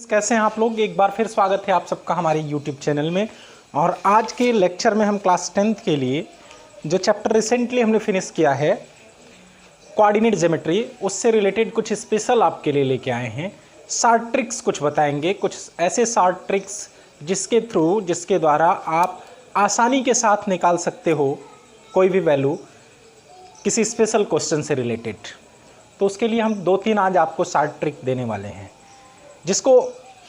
कैसे हैं आप लोग। एक बार फिर स्वागत है आप सबका हमारे YouTube चैनल में। और आज के लेक्चर में हम क्लास 10th के लिए जो चैप्टर रिसेंटली हमने फिनिश किया है कोऑर्डिनेट ज्योमेट्री, उससे रिलेटेड कुछ स्पेशल आपके लिए लेके आए हैं। शार्ट ट्रिक्स कुछ बताएंगे, कुछ ऐसे शार्ट ट्रिक्स जिसके द्वारा आप आसानी के साथ निकाल सकते हो कोई भी वैल्यू किसी स्पेशल क्वेश्चन से रिलेटेड। तो उसके लिए हम 2-3 आज आपको शार्ट ट्रिक देने वाले हैं, जिसको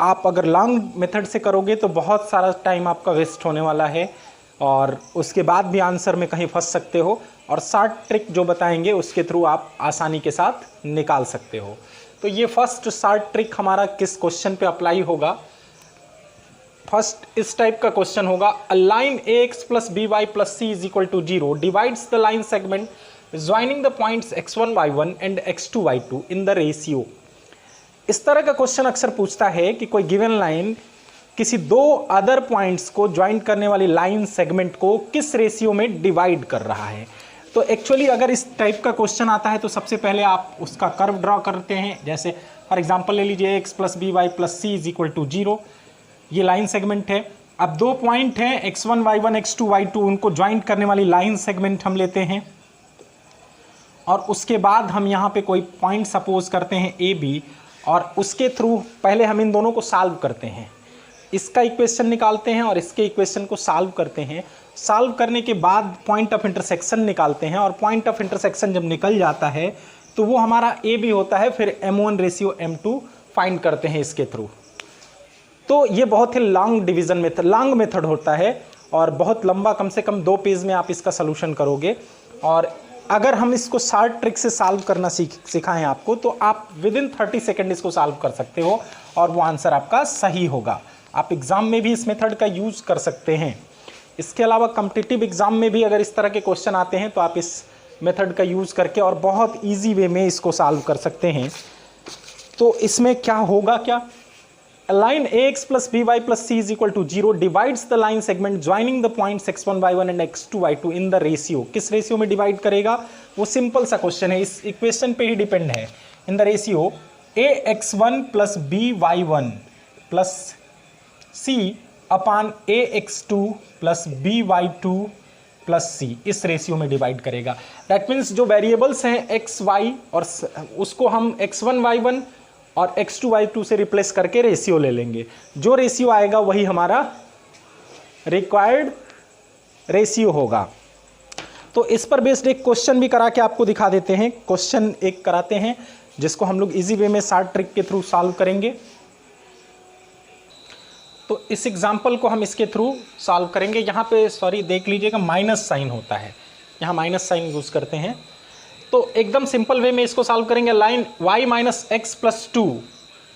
आप अगर लॉन्ग मेथड से करोगे तो बहुत सारा टाइम आपका वेस्ट होने वाला है और उसके बाद भी आंसर में कहीं फंस सकते हो। और शार्ट ट्रिक जो बताएंगे उसके थ्रू आप आसानी के साथ निकाल सकते हो। तो ये फर्स्ट शार्ट ट्रिक हमारा किस क्वेश्चन पे अप्लाई होगा। फर्स्ट इस टाइप का क्वेश्चन होगा, a line ax + by + c = 0 divides the line segment joining the points x1 y1 and x2 y2 in the ratio. इस तरह का क्वेश्चन अक्सर पूछता है कि कोई गिवन लाइन किसी दो अदर पॉइंट्स को ज्वाइंट करने वाली लाइन सेगमेंट को किस रेशियो में डिवाइड कर रहा है। तो एक्चुअली अगर इस टाइप का क्वेश्चन आता है तो सबसे पहले आप उसका कर्व ड्रॉ करते हैं। जैसे फॉर एग्जांपल ले लीजिए x + by + c = 0, ये लाइन सेगमेंट है। अब दो पॉइंट हैं x1 y1 x2 y2, उनको ज्वाइंट करने वाली लाइन सेगमेंट हम लेते हैं और उसके बाद हम यहाँ पे कोई पॉइंट सपोज करते हैं ए बी और उसके थ्रू पहले हम इन दोनों को सॉल्व करते हैं। इसका इक्वेशन निकालते हैं और इसके इक्वेशन को सॉल्व करते हैं। सॉल्व करने के बाद पॉइंट ऑफ इंटरसेक्शन निकालते हैं और पॉइंट ऑफ इंटरसेक्शन जब निकल जाता है तो वो हमारा ए बी होता है। फिर m1/m2 फाइंड करते हैं इसके थ्रू। तो ये बहुत ही लॉन्ग मेथड होता है और बहुत लंबा, कम से कम 2 पेज में आप इसका सोल्यूशन करोगे। और अगर हम इसको शार्ट ट्रिक से सॉल्व करना सिखाएं आपको तो आप विदिन 30 सेकंड इसको सॉल्व कर सकते हो और वो आंसर आपका सही होगा। आप एग्ज़ाम में भी इस मेथड का यूज़ कर सकते हैं। इसके अलावा कॉम्पिटिटिव एग्ज़ाम में भी अगर इस तरह के क्वेश्चन आते हैं तो आप इस मेथड का यूज़ करके और बहुत ईजी वे में इसको सॉल्व कर सकते हैं। तो इसमें क्या होगा, क्या line ax + by + c = 0 divides the line segment joining the points x1 y1 and x2 y2 in the ratio. किस रेशियो में डिवाइड करेगा, वो सिंपल सा क्वेश्चन है, इस इक्वेशन पे ही डिपेंड है। In the ratio ax1 + by1 + c upon ax2 + by2 + c, इस रेशियो में डिवाइड करेगा। दैट मीन्स जो वेरिएबल्स हैं x y और उसको हम x1 y1 और x2 y2 से रिप्लेस करके रेशियो ले लेंगे। जो रेशियो आएगा वही हमारा रिक्वायर्ड रेशियो होगा। तो इस पर बेस्ड एक क्वेश्चन भी करा के आपको दिखा देते हैं। क्वेश्चन एक कराते हैं जिसको हम लोग इजी वे में शार्ट ट्रिक के थ्रू सॉल्व करेंगे। तो इस एग्जांपल को हम इसके थ्रू सॉल्व करेंगे। यहाँ पे सॉरी देख लीजिएगा माइनस साइन होता है, यहाँ माइनस साइन यूज करते हैं। तो एकदम सिंपल वे में इसको सॉल्व करेंगे। Line y - x + 2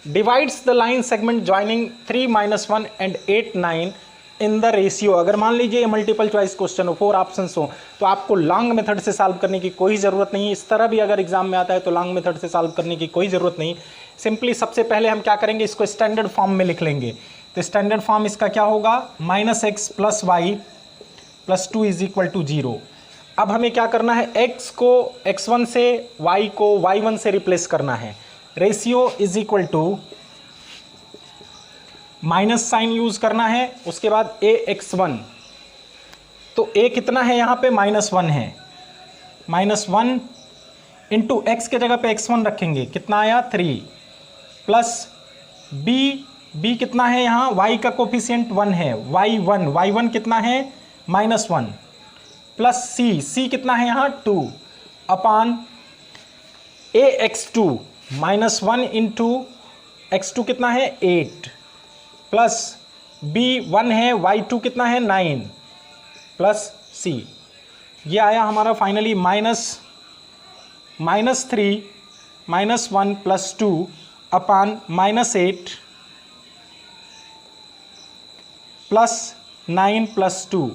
divides the line segment joining 3 - 1 and 8 9 in the ratio. अगर मान लीजिए ये मल्टीपल चॉइस क्वेश्चन हो, 4 ऑप्शंस हो, तो आपको लॉन्ग मेथड से सॉल्व करने की कोई ज़रूरत नहीं। इस तरह भी अगर एग्जाम में आता है तो लॉन्ग मेथड से सॉल्व करने की कोई ज़रूरत नहीं। सिंपली सबसे पहले हम क्या करेंगे, इसको स्टैंडर्ड फॉर्म में लिख लेंगे। तो स्टैंडर्ड फॉर्म इसका क्या होगा, -x + y + 2 = 0। अब हमें क्या करना है, x को x1 से, y को y1 से रिप्लेस करना है। रेशियो = माइनस साइन यूज करना है, उसके बाद ax1। तो a कितना है यहाँ पे, -1 है। -1 इंटू x के जगह पे x1 रखेंगे, कितना आया 3, प्लस b कितना है यहाँ, y का कोफिशिएंट 1 है, y1 कितना है -1, प्लस c कितना है यहाँ 2 अपॉन ax2 -1 इंटू x2 कितना है 8, प्लस b1 है, y2 कितना है 9, प्लस c। ये आया हमारा फाइनली -3 -1 + 2 अपॉन -8 + 9 + 2।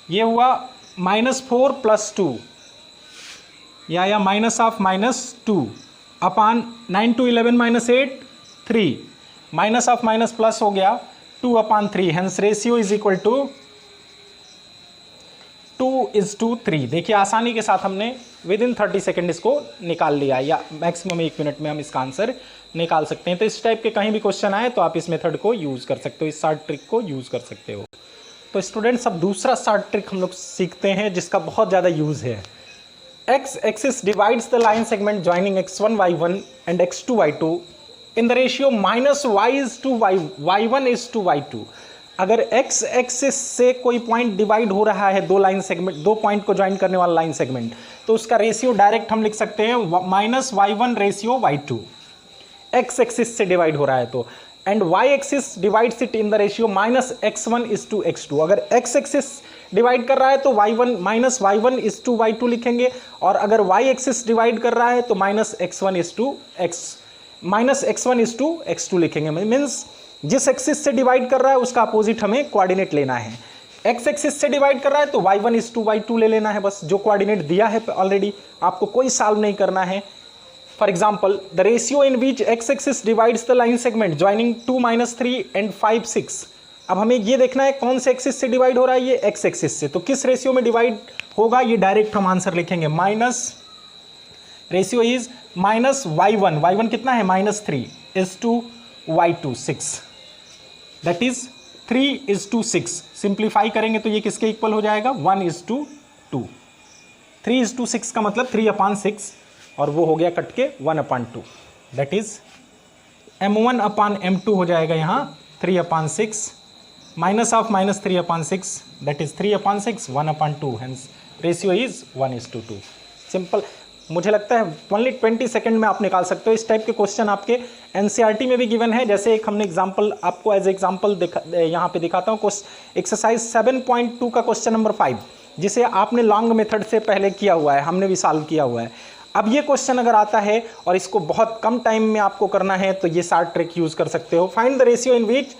ये हुआ -4 + 2, यह आया -2 upon 9 × 11 - 8 3, minus of minus plus हो गया 2/3। Hence ratio = 2:3। देखिए आसानी के साथ हमने विद इन 30 सेकेंड इसको निकाल लिया, या मैक्सिमम 1 मिनट में हम इसका आंसर निकाल सकते हैं। तो इस टाइप के कहीं भी क्वेश्चन आए तो आप इस मेथड को यूज़ कर सकते हो, इस शॉर्ट ट्रिक को यूज़ कर सकते हो। तो स्टूडेंट्स अब दूसरा शॉर्ट ट्रिक हम लोग सीखते हैं जिसका बहुत ज़्यादा यूज़ है। X axis divides the line segment joining x1 y1 and x2 y2 in the ratio -y:1 अगर x एक्सिस से कोई पॉइंट डिवाइड हो रहा है, दो लाइन सेगमेंट, दो पॉइंट को ज्वाइन करने वाला लाइन सेगमेंट, तो उसका रेशियो डायरेक्ट हम लिख सकते हैं -y1:y2। x एक्सिस से डिवाइड हो रहा है तो, and y axis divides it in the ratio -x1:x2। अगर x एक्सिस डिवाइड कर रहा है तो y1 लिखेंगे, और अगर y एक्सिस डिवाइड कर रहा है तो -x1:x2 लिखेंगे। मीन्स जिस एक्सिस से डिवाइड कर रहा है उसका अपोजिट हमें कोऑर्डिनेट लेना है। x एक्सिस से डिवाइड कर रहा है तो y1:y2 ले लेना है, बस जो कोऑर्डिनेट दिया है ऑलरेडी, आपको कोई सॉल्व नहीं करना है। For example, the ratio in which x axis divides the line segment joining 2, -3 and 5, 6। अब हमें ये देखना है कौन से एक्सिस से डिवाइड हो रहा है, ये x एक्सिस से, तो किस रेशियो में डिवाइड होगा ये डायरेक्ट हम आंसर लिखेंगे। रेशियो इज -y1 कितना है, -3:y2 6, दैट इज 3:6। सिंप्लीफाई करेंगे तो ये किसके इक्वल हो जाएगा, 1:2। 3:6 का मतलब 3/6, और वो हो गया कट के 1/2, दैट इज m1/m2 हो जाएगा यहाँ 3/6, -3/6 that is 3/6, 1/2, hence ratio is 1:2। Simple, मुझे लगता है ओनली 20 सेकंड में आप निकाल सकते हो। इस टाइप के क्वेश्चन आपके एनसीईआरटी में भी गिवन है। जैसे एक हमने एग्जांपल आपको एज एग्जांपल यहाँ पे दिखाता हूँ, एक्सरसाइज 7.2 का क्वेश्चन नंबर 5, जिसे आपने लॉन्ग मेथड से पहले किया हुआ है, हमने भी सॉल्व किया हुआ है। अब ये क्वेश्चन अगर आता है और इसको बहुत कम टाइम में आपको करना है तो ये शॉर्ट ट्रिक यूज कर सकते हो। Find the ratio in which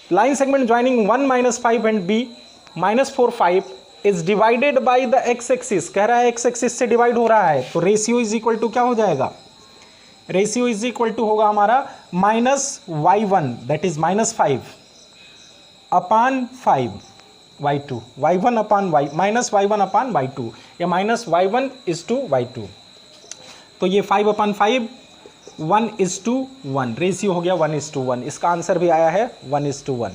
line segment joining 1, -5 and b -4, 5 is divided by the x axis. कह रहा है x एक्सिस से डिवाइड हो रहा है, तो रेशियो इज इक्वल टू क्या हो जाएगा, रेशियो इज इक्वल टू होगा हमारा -y1 that is -5 upon 5 y2, y1 upon y -y1/y2 या -y1:y2। तो ये 5/5 1:1, रेशियो हो गया 1:1। इसका आंसर भी आया है 1:1।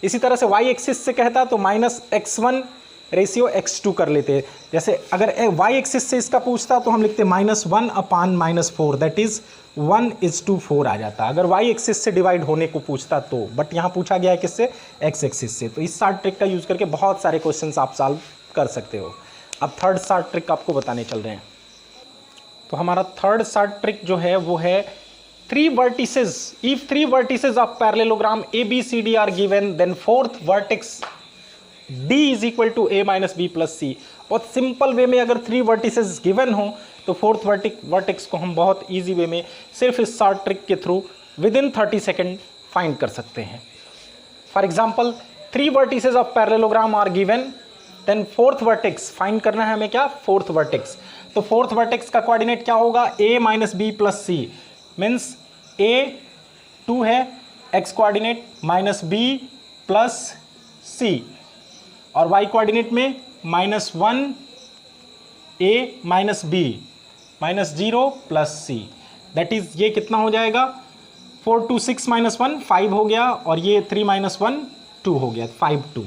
इसी तरह से y एक्सिस से कहता तो -x1 रेशियो x2 कर लेते। जैसे अगर y एक्सिस से इसका पूछता तो हम लिखते -1/-4 दैट इज 1:4 आ जाता, अगर y एक्सिस से डिवाइड होने को पूछता तो। बट यहाँ पूछा गया है किससे, x एक्सिस से। तो इस शॉर्ट ट्रिक का यूज करके बहुत सारे क्वेश्चंस आप सॉल्व कर सकते हो। अब थर्ड शॉर्ट ट्रिक आपको बताने चल रहे हैं। तो हमारा थर्ड शॉर्ट ट्रिक जो है वो है 3 vertices, if 3 vertices of parallelogram ABCD are given, then fourth vertex D is equal to A minus B plus C। बहुत सिंपल वे में अगर 3 vertices given हो तो फोर्थ वर्टेक्स को हम बहुत इजी वे में सिर्फ इस शॉर्ट ट्रिक के through with in 30 second find कर सकते हैं। For example 3 vertices of parallelogram are given, then fourth vertex find करना है हमें, क्या, फोर्थ वर्टेक्स। तो फोर्थ वर्टेक्स का कोऑर्डिनेट क्या होगा, A minus B plus C, means A 2 है, x coordinate -b plus c, और y कोऑर्डिनेट में -1 A minus B -0 plus c, that is ये कितना हो जाएगा, 4 2 6 -1 5 हो गया, और ये 3 -1 2 हो गया, 5 2।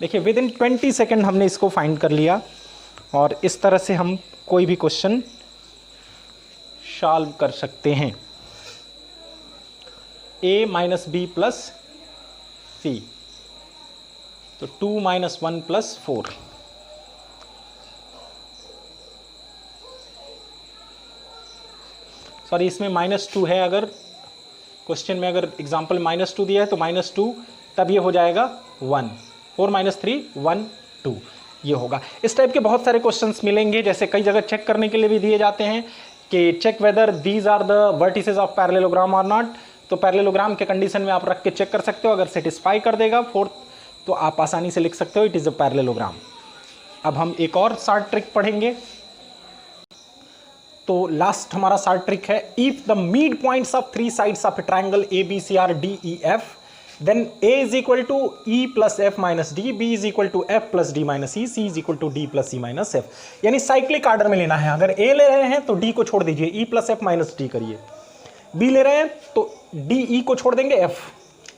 देखिए विद इन 20 सेकेंड हमने इसको फाइंड कर लिया, और इस तरह से हम कोई भी क्वेश्चन सॉल्व कर सकते हैं। A minus B plus C, तो 2 - 1 + 4, सॉरी इसमें -2 है, अगर क्वेश्चन में अगर एग्जांपल -2 दिया है तो -2, तब ये हो जाएगा 1, 4 - 3 1 2 ये होगा। इस टाइप के बहुत सारे क्वेश्चंस मिलेंगे, जैसे कई जगह चेक करने के लिए भी दिए जाते हैं कि check whether these are the vertices of parallelogram और नॉट। तो पैरेललोग्राम के कंडीशन में आप रख के चेक कर सकते हो, अगर सेटिस्फाई कर देगा फोर्थ तो आप आसानी से लिख सकते हो इट इज़ अ पैरेललोग्राम। अब हम एक और शॉर्ट ट्रिक पढ़ेंगे। तो लास्ट हमारा शॉर्ट ट्रिक है, if the mid points of 3 sides of a triangle ABCR DEF then a is equal to E plus F minus D, B is equal to F plus D minus E, C is equal to D plus E minus F. यानी cyclic order में लेना है। अगर a ले रहे हैं तो d को छोड़ दीजिए, ई प्लस एफ माइनस डी करिए। b ले रहे हैं तो डी ई को छोड़ देंगे f,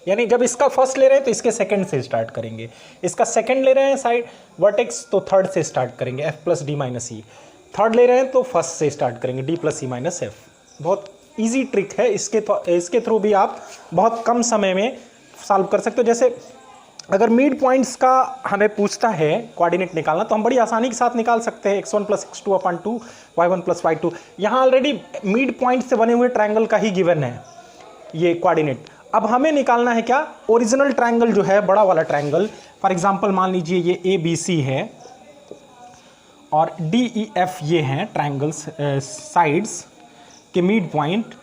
यानी जब इसका फर्स्ट ले रहे हैं तो इसके सेकंड से स्टार्ट करेंगे, इसका सेकंड ले रहे हैं साइड वर्टेक्स तो थर्ड से स्टार्ट करेंगे, एफ प्लस डी माइनस ई। थर्ड ले रहे हैं तो फर्स्ट से स्टार्ट करेंगे, D plus E minus F. बहुत ईजी ट्रिक है, इसके थ्रू भी आप बहुत कम समय में सॉल्व कर सकते हो। जैसे अगर मिड पॉइंट्स का हमें पूछता है कोऑर्डिनेट निकालना तो हम बड़ी आसानी के साथ निकाल सकते हैं, x1 plus x2 upon 2, y1 plus y2। यहाँ ऑलरेडी मिड पॉइंट से बने हुए ट्रायंगल का ही गिवन है ये कोऑर्डिनेट। अब हमें निकालना है क्या, ओरिजिनल ट्रायंगल जो है, बड़ा वाला ट्रायंगल। फॉर एग्जांपल मान लीजिए ये ABC है और DEF ये हैं ट्रायंगल्स साइड्स के मिड पॉइंट।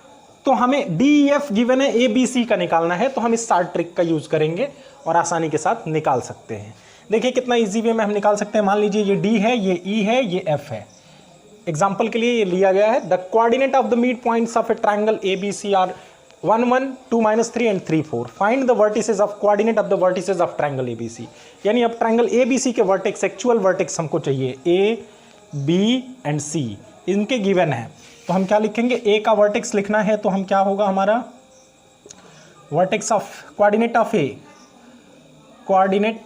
तो हमें DEF गिवन है, ABC का निकालना है, तो हम इस सार्ट ट्रिक का यूज करेंगे और आसानी के साथ निकाल सकते हैं। देखिए कितना इजी वे में हम निकाल सकते हैं। मान लीजिए ये D है, ये E है, ये F है। एग्जाम्पल के लिए ये लिया गया है, the coordinate of the mid points of a triangle ABC are 1 1 2 -3 and 3 4। Find the vertices of coordinate of the vertices of triangle ABC। यानी अब ट्रायंगल ABC के वर्टेक्स, एक्चुअल वर्टेक्स हमको चाहिए, A B एंड C इनके given है। तो हम क्या लिखेंगे, A का वर्टेक्स लिखना है तो हम क्या होगा हमारा vertex of coordinate of A, coordinate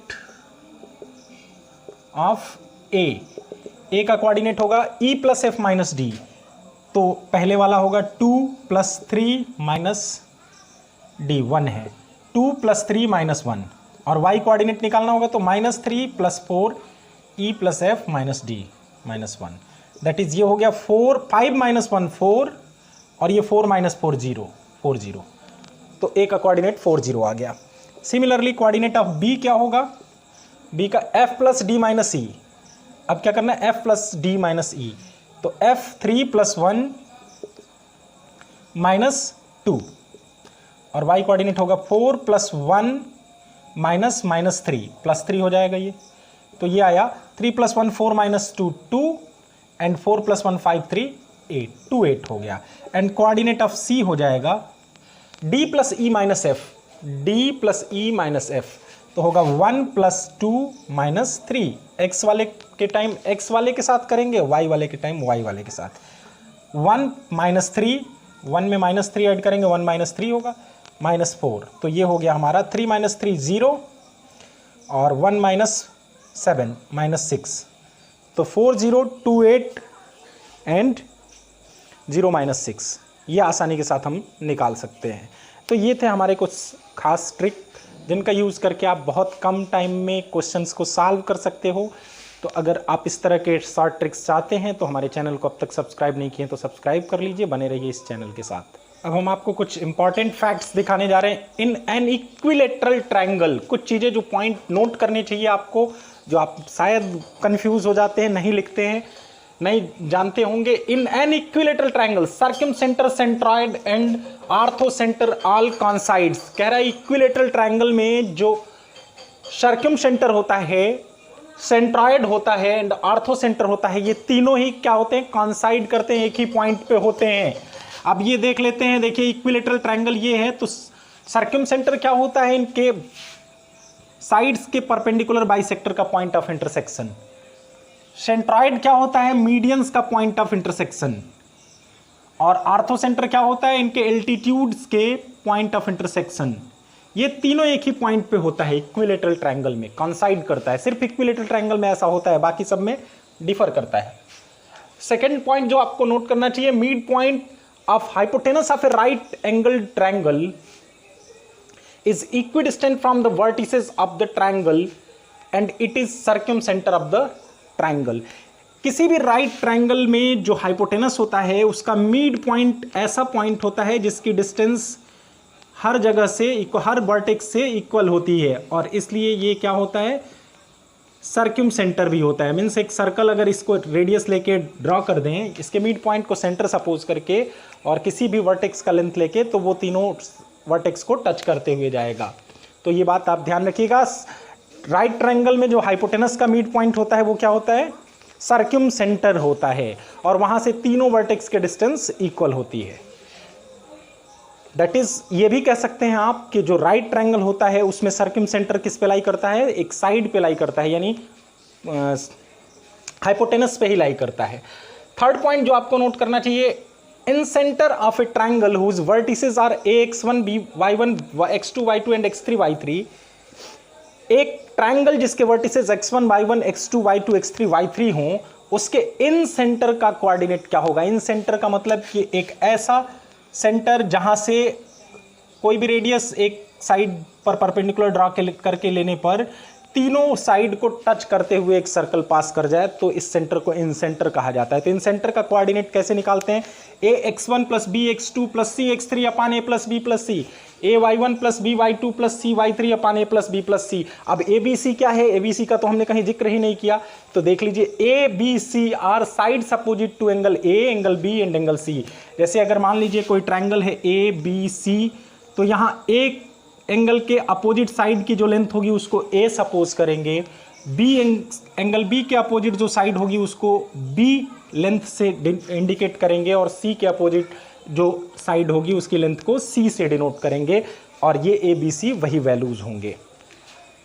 of A का कोऑर्डिनेट होगा E plus F minus D. तो पहले वाला होगा 2 + 3 - d 1 है, 2 + 3 - 1। और y कोऑर्डिनेट निकालना होगा तो -3 + 4 E plus F minus D -1। That is ये हो गया 4, 5 - 1 4 और ये 4 - 4 0 4 0। तो A का कोऑर्डिनेट 4 0 आ गया। सिमिलरली कोऑर्डिनेट ऑफ B क्या होगा, B का F plus D minus E। अब क्या करना है, F plus D minus E। तो F 3 + 1 -2 और y कोऑर्डिनेट होगा 4 + 1 -3 +3 हो जाएगा ये। तो ये आया 3 + 1 4 -2 2 एंड 4 + 1 5 3 8 2 8 हो गया। एंड कोऑर्डिनेट ऑफ C हो जाएगा D + E - F, D + E - F। तो होगा 1 + 2 - 3। x वाले के टाइम x वाले के साथ करेंगे, y वाले के टाइम y वाले के साथ। 1 - 3, 1 में -3 ऐड करेंगे, 1 - 3 होगा -4। तो ये हो गया हमारा 3 - 3 0 और 1 - 7 -6। तो 4 0 2 8 एंड 0 -6। ये आसानी के साथ हम निकाल सकते हैं। तो ये थे हमारे कुछ खास ट्रिक जिनका यूज़ करके आप बहुत कम टाइम में क्वेश्चंस को सॉल्व कर सकते हो। तो अगर आप इस तरह के शॉर्ट ट्रिक्स चाहते हैं तो हमारे चैनल को अब तक सब्सक्राइब नहीं किए तो सब्सक्राइब कर लीजिए, बने रहिए इस चैनल के साथ। अब हम आपको कुछ इंपॉर्टेंट फैक्ट्स दिखाने जा रहे हैं। इन एन इक्विलेटरल ट्रायंगल, कुछ चीज़ें जो पॉइंट नोट करने चाहिए आपको, जो आप शायद कंफ्यूज हो जाते हैं, नहीं लिखते हैं, नहीं जानते होंगे। In an equilateral triangle circumcentre, centroid and orthocentre all coincides. कह रहा है इक्विलेटरल ट्रायंगल में जो सर्कमसेंटर होता है, सेंट्रॉइड होता है एंड आर्थोसेंटर होता है, ये तीनों ही क्या होते हैं, कॉन्साइड करते हैं, एक ही पॉइंट पे होते हैं। अब ये देख लेते हैं। देखिए इक्विलेटरल ट्रायंगल ये है, तो सर्कमसेंटर क्या होता है, इनके साइड्स के परपेंडिकुलर बाइसेक्टर का पॉइंट ऑफ इंटरसेक्शन। सेंट्रॉइड क्या होता है, मीडियंस का पॉइंट ऑफ इंटरसेक्शन। और आर्थोसेंटर क्या होता है, इनके एल्टीट्यूड्स के पॉइंट ऑफ इंटरसेक्शन। ये तीनों एक ही पॉइंट पे होता है इक्विलेटरल ट्रायंगल में, कॉन्साइड करता है। सिर्फ इक्विलेटरल ट्रायंगल में ऐसा होता है, बाकी सब में डिफर करता है। सेकेंड पॉइंट जो आपको नोट करना चाहिए, mid point of hypotenuse of a right angle triangle is equidistant from the vertices of the triangle and it is circumcentre of the triangle. किसी भी राइट ट्रायंगल में जो हाइपोटेनस होता है उसका मिड पॉइंट ऐसा पॉइंट होता है जिसकी डिस्टेंस हर जगह से, हर वर्टेक्स से इक्वल होती है, और इसलिए ये क्या होता है, सर्कमसेंटर भी होता है। मीन्स एक सर्कल अगर इसको रेडियस लेके ड्रॉ कर दें, इसके मिड पॉइंट को सेंटर सपोज करके और किसी भी वर्टेक्स का लेंथ लेके, तो वो तीनों वर्टेक्स को टच करते हुए जाएगा। तो ये बात आप ध्यान रखिएगा। राइट ट्रायंगल में जो हाइपोटेनस का मिड पॉइंट होता है वो क्या होता है, सर्कमसेंटर होता है, और वहां से तीनों वर्टेक्स के डिस्टेंस इक्वल होती है। दैट इज ये भी कह सकते हैं आप कि जो राइट ट्रायंगल होता है उसमें सर्कम सेंटर किस पे लाई करता है, एक साइड पे लाई करता है, यानी हाइपोटेनस पे ही लाई करता है। थर्ड पॉइंट जो आपको नोट करना चाहिए, incentre of a triangle whose vertices are ax1 by1 x2 y2 and x3 y3, एक ट्रायंगल जिसके vertices x1 y1 x2 y2 x3 y3 हों, उसके इन सेंटर का कोऑर्डिनेट क्या होगा। इन सेंटर का मतलब कि एक ऐसा सेंटर जहां से कोई भी रेडियस एक साइड पर परपेंडिकुलर ड्रॉ करके लेने पर तीनों साइड को टच करते हुए एक सर्कल पास कर जाए, तो इस सेंटर को इन सेंटर कहा जाता है। तो इन सेंटर का कोऑर्डिनेट कैसे निकालते हैं, ax1 plus B x2 plus C x3 upon a plus B plus C, ay1 plus B y2 plus C y3 upon a plus B plus C. अब ए बी सी क्या है, ए बी सी का तो हमने कहीं जिक्र ही नहीं किया, तो देख लीजिए A B C are sides opposite to angle A, angle B and angle C. जैसे अगर मान लीजिए कोई ट्रायंगल है ए बी सी, तो यहाँ एक एंगल के अपोजिट साइड की जो लेंथ होगी उसको ए सपोज करेंगे, बी एंगल बी के अपोजिट जो साइड होगी उसको बी लेंथ से इंडिकेट करेंगे, और सी के अपोजिट जो साइड होगी उसकी लेंथ को सी से डिनोट करेंगे, और ये ए बी सी वही वैल्यूज होंगे।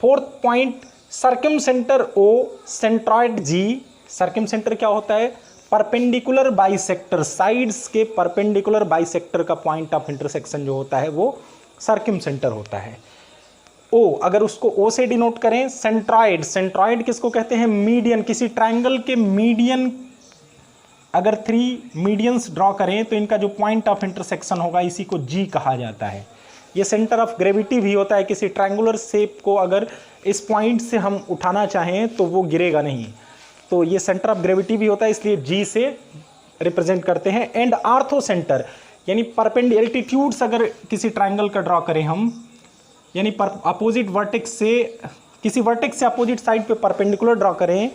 Fourth point, circumcentre O, centroid G. Circumcentre क्या होता है, परपेंडिकुलर बाइसेक्टर, साइड्स के परपेंडिकुलर बाइसेक्टर का पॉइंट ऑफ इंटरसेक्शन जो होता है वो सर्कम सेंटर होता है। ओ, अगर उसको ओ से डिनोट करें, सेंट्रॉइड, सेंट्रॉइड किसको कहते हैं, मीडियन, किसी ट्रायंगल के मीडियन, अगर 3 मीडियंस ड्रॉ करें तो इनका जो पॉइंट ऑफ इंटरसेक्शन होगा इसी को जी कहा जाता है। ये सेंटर ऑफ ग्रेविटी भी होता है, किसी ट्रायंगुलर शेप को अगर इस पॉइंट से हम उठाना चाहें तो वो गिरेगा नहीं, तो ये सेंटर ऑफ ग्रेविटी भी होता है, इसलिए जी से रिप्रेजेंट करते हैं। एंड आर्थो सेंटर, यानी परपेंडिकुलर एल्टीट्यूड्स अगर किसी ट्रायंगल का ड्रॉ करें हम, यानी अपोजिट वर्टेक्स से, किसी वर्टेक्स से अपोजिट साइड पे परपेंडिकुलर ड्रॉ करें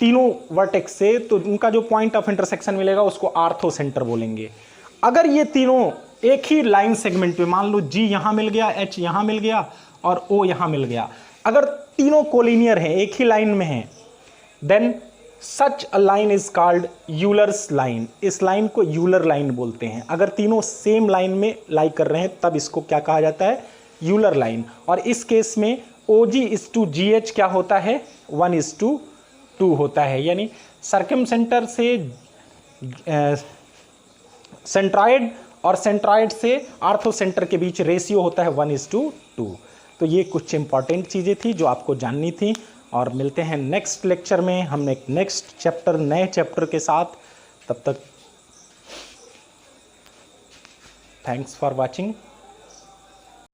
तीनों वर्टेक्स से, तो उनका जो पॉइंट ऑफ इंटरसेक्शन मिलेगा उसको आर्थो सेंटर बोलेंगे। अगर ये तीनों एक ही लाइन सेगमेंट पे, मान लो जी यहाँ मिल गया, एच यहाँ मिल गया और ओ यहाँ मिल गया, अगर तीनों कोलिनियर हैं, एक ही लाइन में हैं, then such a line is called Euler's line. इस लाइन को यूलर लाइन बोलते हैं। अगर तीनों सेम लाइन में लाई कर रहे हैं तब इसको क्या कहा जाता है, यूलर लाइन। और इस केस में OG इज टू GH क्या होता है, 1:2 होता है, यानी सर्कम सेंटर से सेंट्रॉइड और सेंट्रॉइड से आर्थो सेंटर के बीच रेशियो होता है 1:2। तो ये कुछ इंपॉर्टेंट चीज़ें थी जो आपको जाननी थी, और मिलते हैं नेक्स्ट लेक्चर में हम एक नेक्स्ट चैप्टर, नए चैप्टर के साथ। तब तक थैंक्स फॉर वॉचिंग।